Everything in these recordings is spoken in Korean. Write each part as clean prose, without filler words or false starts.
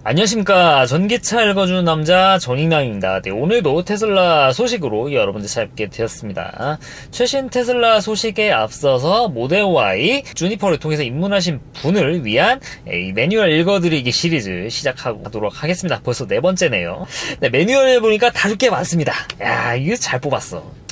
안녕하십니까. 전기차 읽어주는 남자 전익남입니다. 네, 오늘도 테슬라 소식으로 여러분들 찾게 되었습니다. 최신 테슬라 소식에 앞서서 모델 Y 주니퍼를 통해서 입문하신 분을 위한 이 매뉴얼 읽어드리기 시리즈 시작하도록 하겠습니다. 벌써 네 번째네요. 네, 매뉴얼 보니까 다룰 게 많습니다. 야, 이거 잘 뽑았어.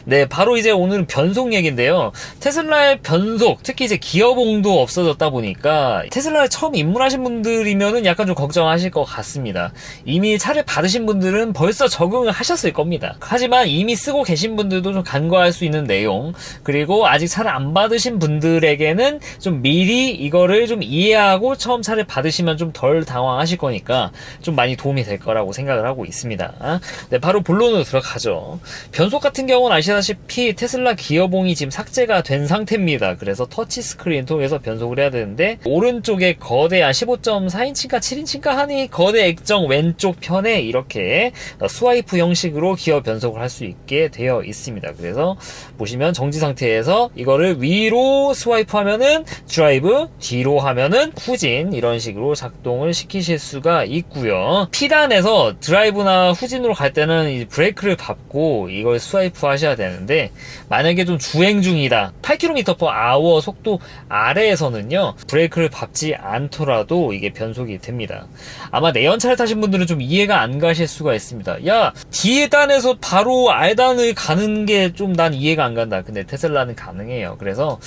네, 바로 이제 오늘은 변속 얘기인데요. 테슬라의 변속, 특히 이제 기어봉도 없어졌다 보니까 테슬라에 처음 입문하신 분들이면은 약간 좀 걱정하실 것 같습니다. 이미 차를 받으신 분들은 벌써 적응을 하셨을 겁니다. 하지만 이미 쓰고 계신 분들도 좀 간과할 수 있는 내용, 그리고 아직 차를 안 받으신 분들에게는 좀 미리 이거를 좀 이해하고 처음 차를 받으시면 좀 덜 당황하실 거니까 좀 많이 도움이 될 거라고 생각을 하고 있습니다. 네, 바로 본론으로 들어가죠. 변속 같은 경우는 아시다시피 테슬라 기어봉이 지금 삭제가 된 상태입니다. 그래서 터치 스크린 통해서 변속을 해야 되는데, 오른쪽에 거대한 15.4인치인가 7인치인가 하니 거대 액정 왼쪽 편에 이렇게 스와이프 형식으로 기어 변속을 할 수 있게 되어 있습니다. 그래서 보시면 정지 상태에서 이거를 위로 스와이프 하면은 드라이브, 뒤로 하면은 후진, 이런 식으로 작동을 시키실 수가 있고요. P단에서 드라이브나 후진으로 갈 때는 이 브레이크를 밟고 이걸 스와이프 하셔야 되는데, 만약에 좀 주행 중이다, 8km/h 속도 아래에서는요 브레이크를 밟지 않더라도 이게 변속이 됩니다. 아마 내연차를 타신 분들은 좀 이해가 안 가실 수가 있습니다. 야, D단에서 바로 R단을 가는 게 좀 난 이해가 안 간다. 근데 테슬라는 가능해요. 그래서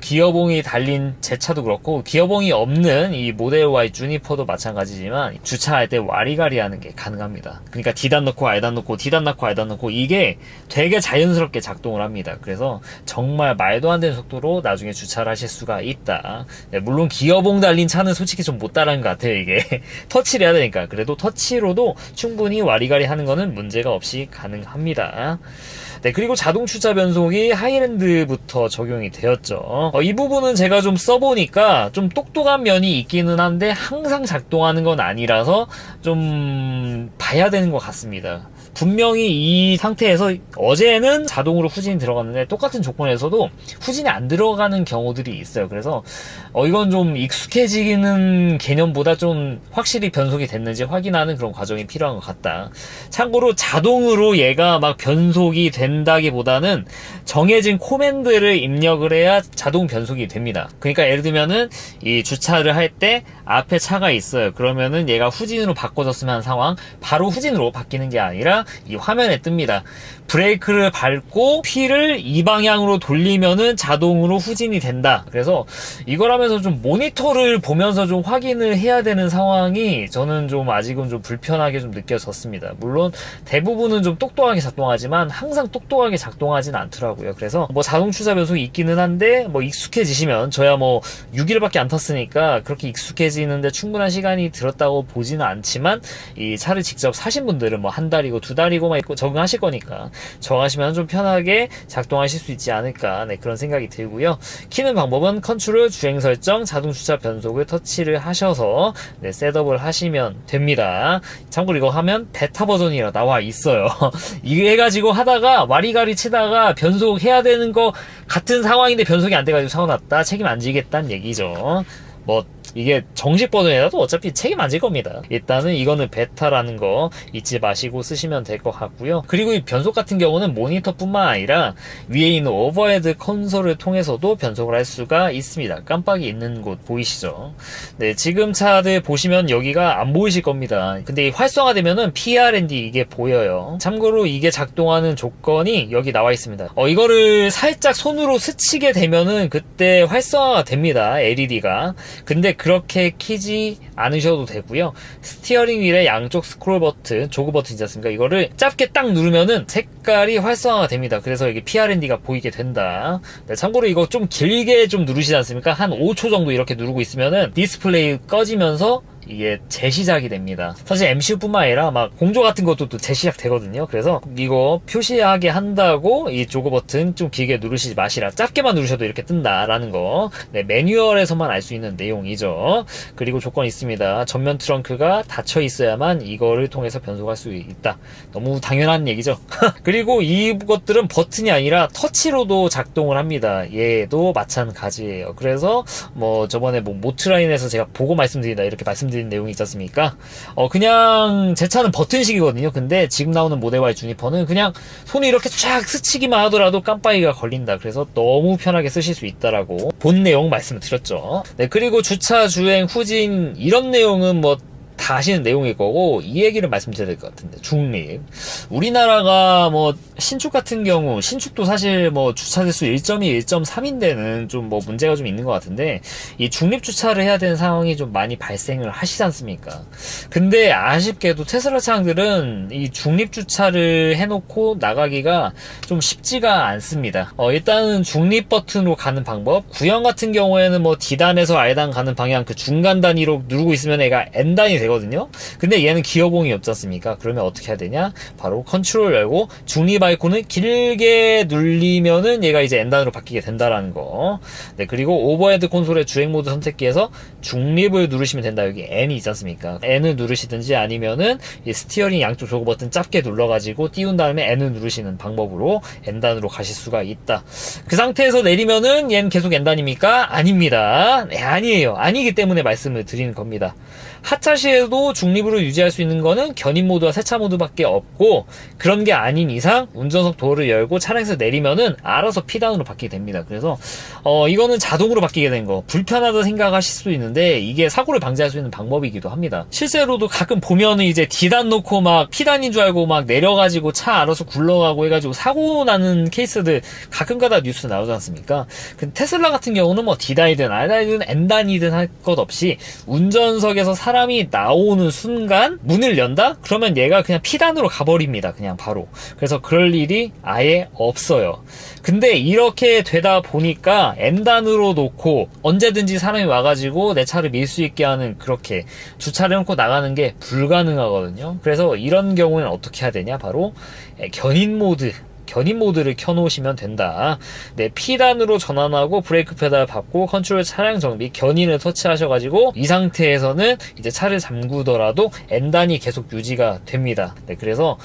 기어봉이 달린 제 차도 그렇고, 기어봉이 없는 이 모델 Y 주니퍼도 마찬가지지만 주차할 때 와리가리 하는 게 가능합니다. 그러니까 D단 넣고 R단 넣고 D단 넣고 R단 넣고 이게 되게 자연스럽게 작동을 합니다. 그래서 정말 말도 안 되는 속도로 나중에 주차를 하실 수가 있다. 네, 물론 기어봉 달린 차는 솔직히 좀 못 따라하는 것 같아요. 이게 터치를 해야 되니까. 그래도 터치로도 충분히 와리가리 하는 거는 문제가 없이 가능합니다. 네, 그리고 자동 주차 변속이 하이랜드부터 적용이 되었죠. 이 부분은 제가 좀 써보니까 좀 똑똑한 면이 있기는 한데 항상 작동하는 건 아니라서 좀 봐야 되는 것 같습니다. 분명히 이 상태에서 어제는 자동으로 후진이 들어갔는데 똑같은 조건에서도 후진이 안 들어가는 경우들이 있어요. 그래서 이건 좀 익숙해지는 개념보다 좀 확실히 변속이 됐는지 확인하는 그런 과정이 필요한 것 같다. 참고로 자동으로 얘가 막 변속이 된다기보다는 정해진 코맨드를 입력을 해야 자동 변속이 됩니다. 그러니까 예를 들면은 이 주차를 할 때 앞에 차가 있어요. 그러면은 얘가 후진으로 바꿔줬으면 하는 상황, 바로 후진으로 바뀌는 게 아니라 이 화면에 뜹니다. 브레이크를 밟고 휠을 이 방향으로 돌리면은 자동으로 후진이 된다. 그래서 이걸 하면서 좀 모니터를 보면서 좀 확인을 해야 되는 상황이 저는 좀 아직은 좀 불편하게 좀 느껴졌습니다. 물론 대부분은 좀 똑똑하게 작동하지만 항상 똑똑하게 작동하진 않더라고요. 그래서 뭐 자동 주차 변속이 있기는 한데 뭐 익숙해지시면, 저야 뭐 6일밖에 안 탔으니까 그렇게 익숙해지는데 충분한 시간이 들었다고 보지는 않지만, 이 차를 직접 사신 분들은 뭐 한 달이고 두 달이고만 있고 적응하실 거니까 정하시면 좀 편하게 작동하실 수 있지 않을까, 네, 그런 생각이 들고요. 키는 방법은 컨트롤, 주행 설정, 자동 주차 변속을 터치를 하셔서 네, 셋업을 하시면 됩니다. 참고로 이거 하면 베타 버전이라 나와 있어요. 이거 해가지고 하다가 와리가리 치다가 변속해야 되는 거 같은 상황인데 변속이 안 돼가지고 사고 났다, 책임 안 지겠다는 얘기죠. 뭐 이게 정식 버전이라도 어차피 책임 안 질 겁니다. 일단은 이거는 베타라는 거 잊지 마시고 쓰시면 될 것 같고요. 그리고 이 변속 같은 경우는 모니터뿐만 아니라 위에 있는 오버헤드 콘솔을 통해서도 변속을 할 수가 있습니다. 깜빡이 있는 곳 보이시죠? 네, 지금 차들 보시면 여기가 안 보이실 겁니다. 근데 활성화되면은 PRND 이게 보여요. 참고로 이게 작동하는 조건이 여기 나와 있습니다. 이거를 살짝 손으로 스치게 되면은 그때 활성화가 됩니다. LED가. 근데 그렇게 키지 않으셔도 되고요. 스티어링 휠의 양쪽 스크롤 버튼, 조그 버튼이지 않습니까? 이거를 짧게 딱 누르면은 색깔이 활성화가 됩니다. 그래서 이게 PRND가 보이게 된다. 네, 참고로 이거 좀 길게 좀 누르시지 않습니까? 한 5초 정도 이렇게 누르고 있으면은 디스플레이 꺼지면서 이게 재시작이 됩니다. 사실 MCU뿐만 아니라 막 공조 같은 것도 또 재시작 되거든요. 그래서 이거 표시하게 한다고 이 조그 버튼 좀 길게 누르시지 마시라. 짧게만 누르셔도 이렇게 뜬다라는 거. 네, 매뉴얼에서만 알 수 있는 내용이죠. 그리고 조건이 있습니다. 전면 트렁크가 닫혀 있어야만 이거를 통해서 변속할 수 있다. 너무 당연한 얘기죠. 그리고 이것들은 버튼이 아니라 터치로도 작동을 합니다. 얘도 마찬가지예요. 그래서 뭐 저번에 뭐 모트라인에서 제가 보고 말씀드린다 이렇게 말씀드린 말씀드린 내용이 있지 않습니까? 그냥 제 차는 버튼식이거든요. 근데 지금 나오는 모델 Y 주니퍼는 그냥 손이 이렇게 쫙 스치기만 하더라도 깜빡이가 걸린다. 그래서 너무 편하게 쓰실 수 있다라고 본 내용 말씀을 드렸죠. 네, 그리고 주차, 주행, 후진 이런 내용은 뭐 다 아시는 내용일 거고, 이 얘기를 말씀드려야 될 것 같은데, 중립. 우리나라가 뭐 신축 같은 경우, 신축도 사실 뭐 주차 대수 1.2, 1.3인데는 좀 뭐 문제가 좀 있는 것 같은데, 이 중립 주차를 해야 되는 상황이 좀 많이 발생을 하시지 않습니까? 근데 아쉽게도 테슬라 차량들은 이 중립 주차를 해놓고 나가기가 좀 쉽지가 않습니다. 일단은 중립 버튼으로 가는 방법, 구형 같은 경우에는 뭐 D단에서 R단 가는 방향 그 중간 단위로 누르고 있으면 애가 N단이 되거든요. 근데 얘는 기어봉이 없지 않습니까? 그러면 어떻게 해야 되냐? 바로 컨트롤 열고 중립 아이콘을 길게 눌리면은 얘가 이제 N단으로 바뀌게 된다라는 거. 네, 그리고 오버헤드 콘솔의 주행 모드 선택기에서 중립을 누르시면 된다. 여기 N이 있지 않습니까? N을 누르시든지 아니면은 이 스티어링 양쪽 조그 버튼 짧게 눌러가지고 띄운 다음에 N을 누르시는 방법으로 N단으로 가실 수가 있다. 그 상태에서 내리면은 얘는 계속 N단입니까? 아닙니다. 네, 아니에요. 아니기 때문에 말씀을 드리는 겁니다. 하차 시에도 중립으로 유지할 수 있는 거는 견인 모드와 세차 모드밖에 없고, 그런 게 아닌 이상 운전석 도어를 열고 차량에서 내리면은 알아서 P단으로 바뀌게 됩니다. 그래서 이거는 자동으로 바뀌게 된 거 불편하다 생각하실 수도 있는데, 이게 사고를 방지할 수 있는 방법이기도 합니다. 실제로도 가끔 보면은 이제 D단 놓고 막 P단인 줄 알고 막 내려가지고 차 알아서 굴러가고 해가지고 사고 나는 케이스들 가끔가다 뉴스 나오지 않습니까? 근데 테슬라 같은 경우는 뭐 D단이든 R단이든 N단이든 할 것 없이 운전석에서 사람이 나오는 순간 문을 연다? 그러면 얘가 그냥 P단으로 가버립니다. 그냥 바로. 그래서 그럴 일이 아예 없어요. 근데 이렇게 되다 보니까 N단으로 놓고 언제든지 사람이 와가지고 내 차를 밀 수 있게 하는, 그렇게 주차를 해놓고 나가는 게 불가능하거든요. 그래서 이런 경우에는 어떻게 해야 되냐? 바로 견인 모드를 켜놓으시면 된다. 네, P단으로 전환하고 브레이크 페달 밟고 컨트롤 차량 정비, 견인을 터치하셔가지고 이 상태에서는 이제 차를 잠그더라도 N단이 계속 유지가 됩니다. 네, 그래서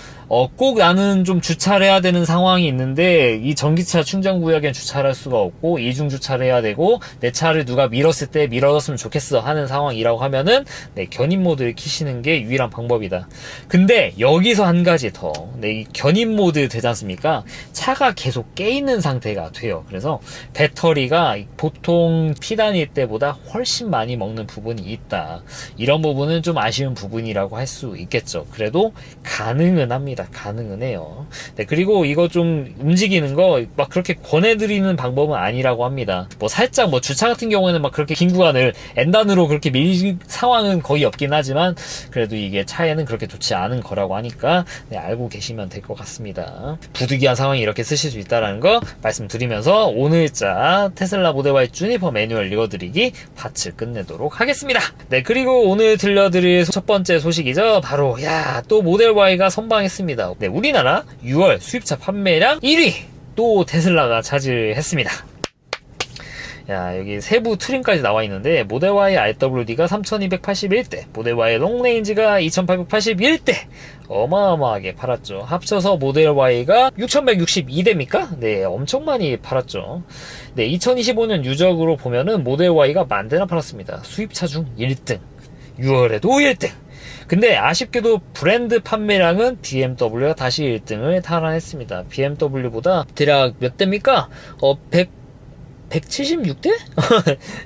꼭 나는 좀 주차를 해야 되는 상황이 있는데 이 전기차 충전 구역엔 주차를 할 수가 없고 이중 주차를 해야 되고 내 차를 누가 밀었을 때 밀어줬으면 좋겠어 하는 상황이라고 하면은 네, 견인 모드를 키시는 게 유일한 방법이다. 근데 여기서 한 가지 더, 네, 이 견인 모드 되지 않습니까? 차가 계속 깨있는 상태가 돼요. 그래서 배터리가 보통 P단일 때보다 훨씬 많이 먹는 부분이 있다. 이런 부분은 좀 아쉬운 부분이라고 할 수 있겠죠. 그래도 가능은 합니다. 가능은 해요. 네, 그리고 이거 좀 움직이는 거 막 그렇게 권해드리는 방법은 아니라고 합니다. 뭐 살짝 뭐 주차 같은 경우에는 막 그렇게 긴 구간을 N단으로 그렇게 밀 상황은 거의 없긴 하지만 그래도 이게 차에는 그렇게 좋지 않은 거라고 하니까 네, 알고 계시면 될 것 같습니다. 부득이한 상황이 이렇게 쓰실 수 있다는 거 말씀드리면서 오늘자 테슬라 모델 Y 주니퍼 매뉴얼 읽어드리기 파츠 끝내도록 하겠습니다. 네, 그리고 오늘 들려드릴 첫 번째 소식이죠. 바로 또 모델 Y가 선방했습니다. 네, 우리나라 6월 수입차 판매량 1위 또 테슬라가 차지했습니다. 여기 세부 트림까지 나와 있는데 모델 Y RWD가 3281대, 모델 Y 롱레인지가 2881대 어마어마하게 팔았죠. 합쳐서 모델 Y가 6162대입니까? 네, 엄청 많이 팔았죠. 네, 2025년 유적으로 보면은 모델 Y가 10,000대나 팔았습니다. 수입차 중 1등, 6월에도 1등. 근데 아쉽게도 브랜드 판매량은 BMW가 다시 1등을 탈환했습니다. BMW보다 대략 몇 대입니까? 176대?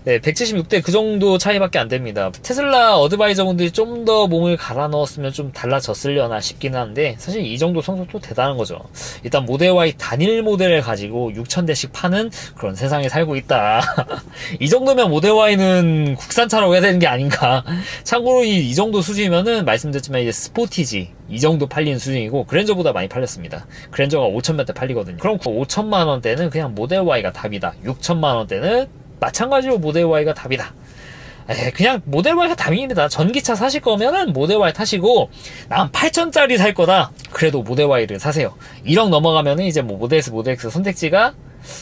네, 176대 그 정도 차이밖에 안 됩니다. 테슬라 어드바이저분들이 좀 더 몸을 갈아 넣었으면 좀 달라졌으려나 싶긴 한데 사실 이 정도 성적도 대단한 거죠. 일단 모델 Y 단일 모델을 가지고 6,000대씩 파는 그런 세상에 살고 있다. 이 정도면 모델 Y는 국산차라고 해야 되는 게 아닌가. 참고로 이 정도 수준이면은 말씀드렸지만 이제 스포티지 이 정도 팔리는 수준이고 그랜저보다 많이 팔렸습니다. 그랜저가 5,000몇 대 팔리거든요. 그럼 5천만 원대는 그냥 모델 Y가 답이다. 6천만 원대는 마찬가지로 모델 Y가 답이다. 그냥 모델 Y가 답입니다. 전기차 사실 거면은 모델 Y 타시고 난 8천짜리 살 거다. 그래도 모델 Y를 사세요. 1억 넘어가면은 이제 뭐 모델 S, 모델 X 선택지가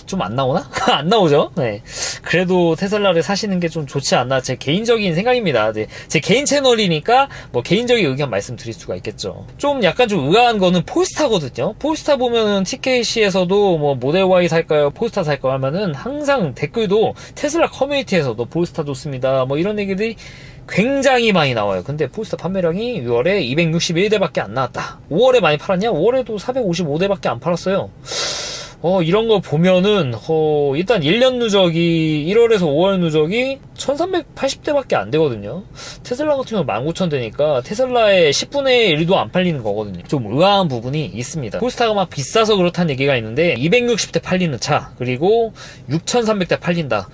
좀 안 나오나? 안 나오죠? 네. 그래도 테슬라를 사시는 게 좀 좋지 않나. 제 개인적인 생각입니다. 네. 제 개인 채널이니까 뭐 개인적인 의견 말씀드릴 수가 있겠죠. 좀 약간 좀 의아한 거는 폴스타거든요. 폴스타 보면은 TKC에서도 뭐 모델 Y 살까요? 폴스타 살까요? 하면은 항상 댓글도 테슬라 커뮤니티에서도 폴스타 좋습니다. 뭐 이런 얘기들이 굉장히 많이 나와요. 근데 폴스타 판매량이 6월에 261대밖에 안 나왔다. 5월에 많이 팔았냐? 5월에도 455대밖에 안 팔았어요. 이런 거 보면은, 일단 1년 누적이, 1월에서 5월 누적이 1380대밖에 안 되거든요. 테슬라 같은 경우는 19000대니까 테슬라의 10분의 1도 안 팔리는 거거든요. 좀 의아한 부분이 있습니다. 폴스타가 막 비싸서 그렇다는 얘기가 있는데, 260대 팔리는 차, 그리고 6300대 팔린다.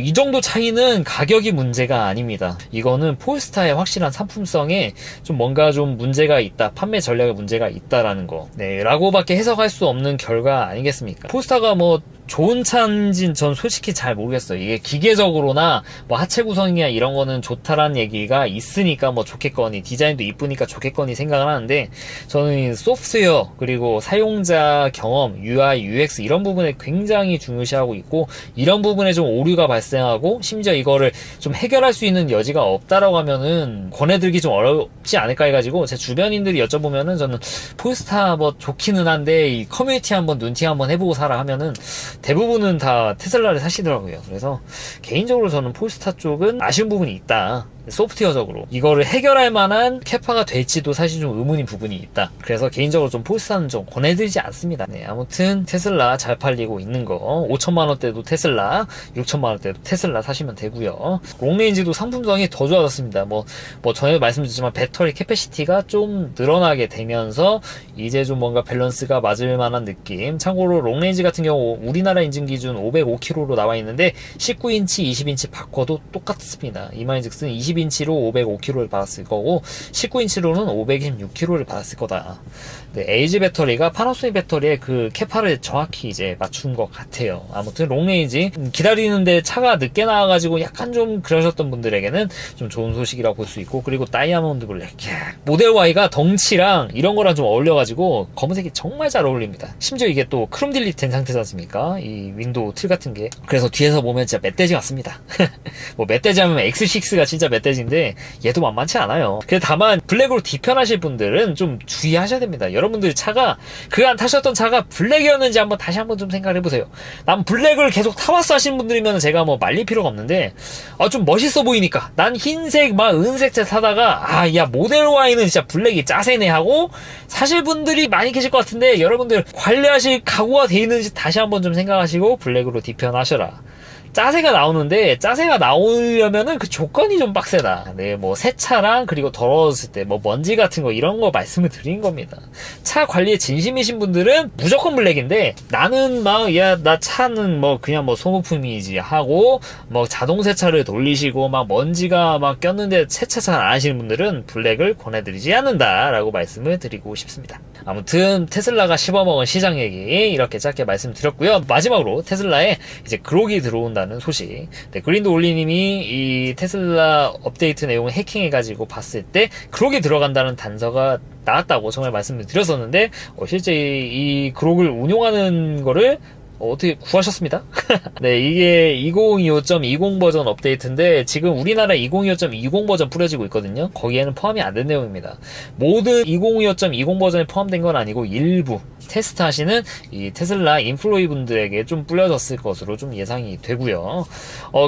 이 정도 차이는 가격이 문제가 아닙니다. 이거는 폴스타의 확실한 상품성에 좀 뭔가 좀 문제가 있다, 판매 전략에 문제가 있다라는 거. 네, 라고밖에 해석할 수 없는 결과 아니겠습니까? 폴스타가 뭐 좋은 차인지는 전 솔직히 잘 모르겠어요. 이게 기계적으로나 뭐 하체 구성이나 이런 거는 좋다라는 얘기가 있으니까 뭐 좋겠거니, 디자인도 이쁘니까 좋겠거니 생각을 하는데, 저는 소프트웨어 그리고 사용자 경험, UI, UX 이런 부분에 굉장히 중요시하고 있고, 이런 부분에 좀 오류가 발생하고 심지어 이거를 좀 해결할 수 있는 여지가 없다라고 하면은 권해드리기 좀 어렵지 않을까 해가지고, 제 주변인들이 여쭤보면은 저는 폴스타 뭐 좋기는 한데 이 커뮤니티 한번 눈팅 한번 해보고 사라 하면은 대부분은 다 테슬라를 사시더라고요. 그래서 개인적으로 저는 폴스타 쪽은 아쉬운 부분이 있다. 소프트웨어적으로 이거를 해결할 만한 캐파가 될지도 사실 좀 의문인 부분이 있다. 그래서 개인적으로 좀 폴스타는 좀 권해드리지 않습니다. 네, 아무튼 테슬라 잘 팔리고 있는 거, 5천만원대도 테슬라, 6천만원대도 테슬라 사시면 되고요. 롱레인지도 상품성이 더 좋아졌습니다. 뭐 전에 말씀드렸지만 배터리 캐패시티가 좀 늘어나게 되면서 이제 좀 뭔가 밸런스가 맞을 만한 느낌. 참고로 롱레인지 같은 경우 우리나라 인증 기준 505km로 나와 있는데 19인치, 20인치 바꿔도 똑같습니다. 이 말인즉슨 20인치로 505km를 받았을 거고 19인치로는 526km를 받았을 거다. 네, LG 배터리가 파나소닉 배터리의 그 캐파를 정확히 이제 맞춘 것 같아요. 아무튼 롱레인지 기다리는데 차가 늦게 나와가지고 약간 좀 그러셨던 분들에게는 좀 좋은 소식이라고 볼 수 있고, 그리고 다이아몬드 블랙 모델 Y가 덩치랑 이런 거랑 좀 어울려가지고 검은색이 정말 잘 어울립니다. 심지어 이게 또 크롬 딜리트 된 상태지 않습니까? 이 윈도우 틀 같은 게. 그래서 뒤에서 보면 진짜 멧돼지 같습니다. 뭐 멧돼지 하면 X6가 진짜 멧돼지인데 얘도 만만치 않아요. 그래서 다만 블랙으로 뒤편하실 분들은 좀 주의하셔야 됩니다. 여러분들 차가 그간 타셨던 차가 블랙이었는지 한번 다시 한번 좀 생각을 해보세요. 난 블랙을 계속 타봤어 하시는 분들이면 제가 뭐 말릴 필요가 없는데, 좀 멋있어 보이니까 난 흰색 막 은색차 타다가 야 모델 Y는 진짜 블랙이 짜세네 하고 사실 분들이 많이 계실 것 같은데, 여러분들 관리하실 각오가 돼 있는지 다시 한번 좀 생각하시고 블랙으로 뒤편하셔라. 짜세가 나오는데, 짜세가 나오려면은 그 조건이 좀 빡세다. 네, 뭐 세차랑 그리고 더러웠을 때 뭐 먼지 같은 거 이런 거 말씀을 드린 겁니다. 차 관리에 진심이신 분들은 무조건 블랙인데, 나는 막 나 차는 뭐 그냥 뭐 소모품이지 하고 뭐 자동 세차를 돌리시고 막 먼지가 막 꼈는데 세차 잘 안 하시는 분들은 블랙을 권해드리지 않는다라고 말씀을 드리고 싶습니다. 아무튼 테슬라가 씹어먹은 시장 얘기 이렇게 짧게 말씀드렸고요. 마지막으로 테슬라에 이제 그록이 들어온다는 소식. 네, 그린도 올리님이 이 테슬라 업데이트 내용을 해킹해가지고 봤을 때 그록이 들어간다는 단서가 나왔다고 정말 말씀을 드렸었는데, 실제 이 그록을 운용하는 거를 어떻게 구하셨습니다? 네, 이게 2025.20 버전 업데이트인데 지금 우리나라 2025.20 버전 뿌려지고 있거든요. 거기에는 포함이 안 된 내용입니다. 모든 2025.20 버전에 포함된 건 아니고 일부 테스트 하시는 이 테슬라 인플로이 분들에게 좀 뿌려졌을 것으로 좀 예상이 되고요.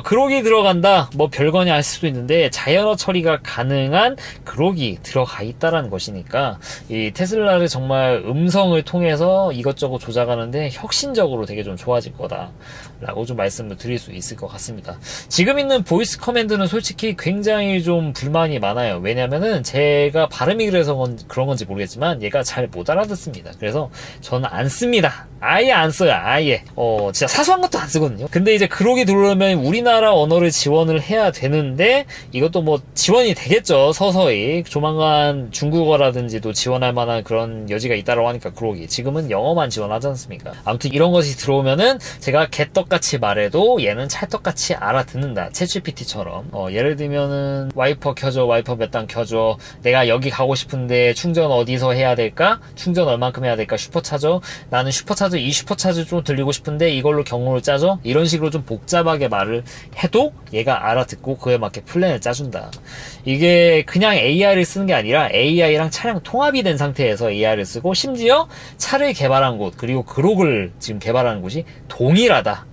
그록이 들어간다, 뭐 별거냐 할 수도 있는데 자연어 처리가 가능한 그록이 들어가 있다라는 것이니까 이 테슬라를 정말 음성을 통해서 이것저것 조작하는데 혁신적으로 되게 좀 좋아질 거다 라고 좀 말씀을 드릴 수 있을 것 같습니다. 지금 있는 보이스 커맨드는 솔직히 굉장히 좀 불만이 많아요. 왜냐면은 제가 발음이 그래서 그런 건지 모르겠지만 얘가 잘 못 알아듣습니다. 그래서 저는 안 씁니다. 아예 안 써요. 아예. 진짜 사소한 것도 안 쓰거든요. 근데 이제 그록이 들어오려면 우리나라 언어를 지원을 해야 되는데, 이것도 뭐 지원이 되겠죠. 서서히. 조만간 중국어라든지도 지원할 만한 그런 여지가 있다고 하니까 그록이. 지금은 영어만 지원하지 않습니까? 아무튼 이런 것이 들어오면은 제가 개떡같이 말해도 얘는 찰떡같이 알아듣는다. 챗GPT처럼. 예를 들면은 와이퍼 켜줘, 와이퍼 몇 단 켜줘, 내가 여기 가고 싶은데 충전 어디서 해야 될까? 충전 얼만큼 해야 될까? 슈퍼차저? 나는 슈퍼차저, 이 슈퍼차저 좀 들리고 싶은데 이걸로 경로를 짜줘? 이런 식으로 좀 복잡하게 말을 해도 얘가 알아듣고 그에 맞게 플랜을 짜준다. 이게 그냥 AI를 쓰는 게 아니라 AI랑 차량 통합이 된 상태에서 AI를 쓰고, 심지어 차를 개발한 곳 그리고 그록을 지금 개발하는 곳이 동일하다.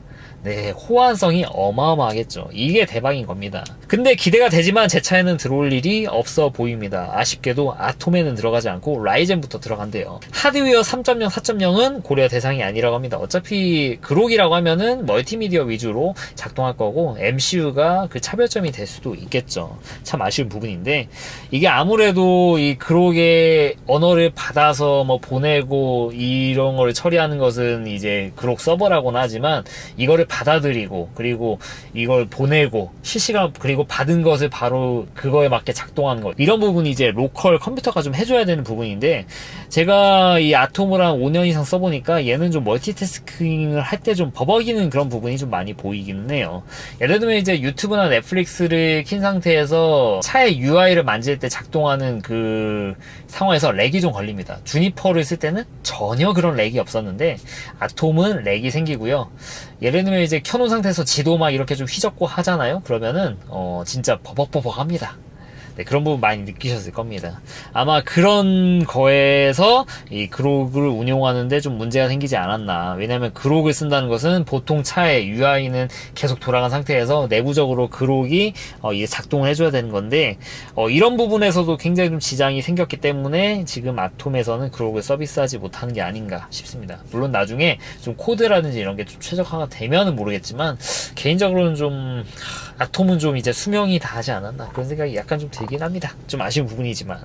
네, 호환성이 어마어마하겠죠. 이게 대박인 겁니다. 근데 기대가 되지만 제 차에는 들어올 일이 없어 보입니다. 아쉽게도 아톰에는 들어가지 않고 라이젠부터 들어간대요. 하드웨어 3.0, 4.0은 고려 대상이 아니라고 합니다. 어차피 그록이라고 하면은 멀티미디어 위주로 작동할 거고 MCU가 그 차별점이 될 수도 있겠죠. 참 아쉬운 부분인데 이게 아무래도 이 그록의 언어를 받아서 뭐 보내고 이런 걸 처리하는 것은 이제 그록 서버라고는 하지만 이거를 받아들이고 그리고 이걸 보내고 실시간 그리고 받은 것을 바로 그거에 맞게 작동하는 것 이런 부분이 이제 로컬 컴퓨터가 좀 해줘야 되는 부분인데 제가 이 아톰을 한 5년 이상 써보니까 얘는 좀 멀티태스킹을 할 때 좀 버벅이는 그런 부분이 좀 많이 보이기는 해요. 예를 들면 이제 유튜브나 넷플릭스를 킨 상태에서 차의 UI를 만질 때 작동하는 그 상황에서 렉이 좀 걸립니다. 주니퍼를 쓸 때는 전혀 그런 렉이 없었는데 아톰은 렉이 생기고요. 예를 들면 이제 켜놓은 상태에서 지도 막 이렇게 좀 휘젓고 하잖아요. 그러면은 진짜 버벅버벅 합니다. 네, 그런 부분 많이 느끼셨을 겁니다. 아마 그런 거에서 이 그록을 운용하는데 좀 문제가 생기지 않았나. 왜냐면 그록을 쓴다는 것은 보통 차의 UI는 계속 돌아간 상태에서 내부적으로 그록이 이제 작동을 해줘야 되는 건데 이런 부분에서도 굉장히 좀 지장이 생겼기 때문에 지금 아톰에서는 그록을 서비스하지 못하는 게 아닌가 싶습니다. 물론 나중에 좀 코드라든지 이런 게 좀 최적화가 되면은 모르겠지만 개인적으로는 좀 아톰은 좀 이제 수명이 다하지 않았나 그런 생각이 약간 좀 들긴 합니다. 좀 아쉬운 부분이지만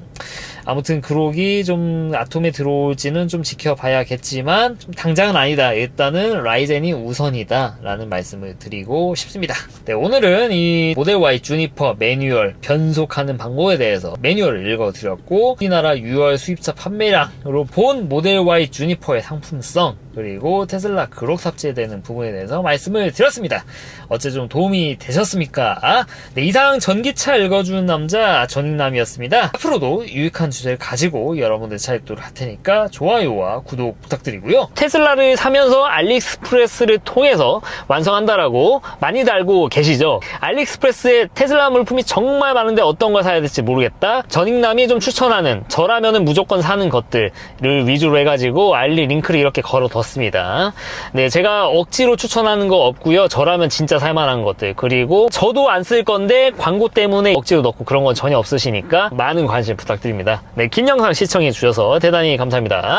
아무튼 그록이 좀 아톰에 들어올지는 좀 지켜봐야겠지만 좀 당장은 아니다. 일단은 라이젠이 우선이다 라는 말씀을 드리고 싶습니다. 네, 오늘은 이 모델 Y 주니퍼 매뉴얼 변속하는 방법에 대해서 매뉴얼을 읽어드렸고 우리나라 6월 수입차 판매량으로 본 모델 Y 주니퍼의 상품성 그리고 테슬라 그록 탑재되는 부분에 대해서 말씀을 드렸습니다. 어째 좀 도움이 되셨습니까? 네, 이상 전기차 읽어주는 남자 전익남이었습니다. 앞으로도 유익한 주제를 가지고 여러분들 찾도록 할 테니까 좋아요와 구독 부탁드리고요. 테슬라를 사면서 알리익스프레스를 통해서 완성한다라고 많이들 알고 계시죠? 알리익스프레스에 테슬라 물품이 정말 많은데 어떤 걸 사야 될지 모르겠다. 전익남이 좀 추천하는 저라면은 무조건 사는 것들을 위주로 해가지고 알리 링크를 이렇게 걸어뒀습니다. 네, 제가 억지로 추천하는 거 없고요. 저라면 진짜 살만한 것들 그리고 저도 안 쓸 건데 광고 때문에 억지로 넣고 그런 건 전혀 없으시니까 많은 관심 부탁드립니다. 네, 긴 영상 시청해 주셔서 대단히 감사합니다.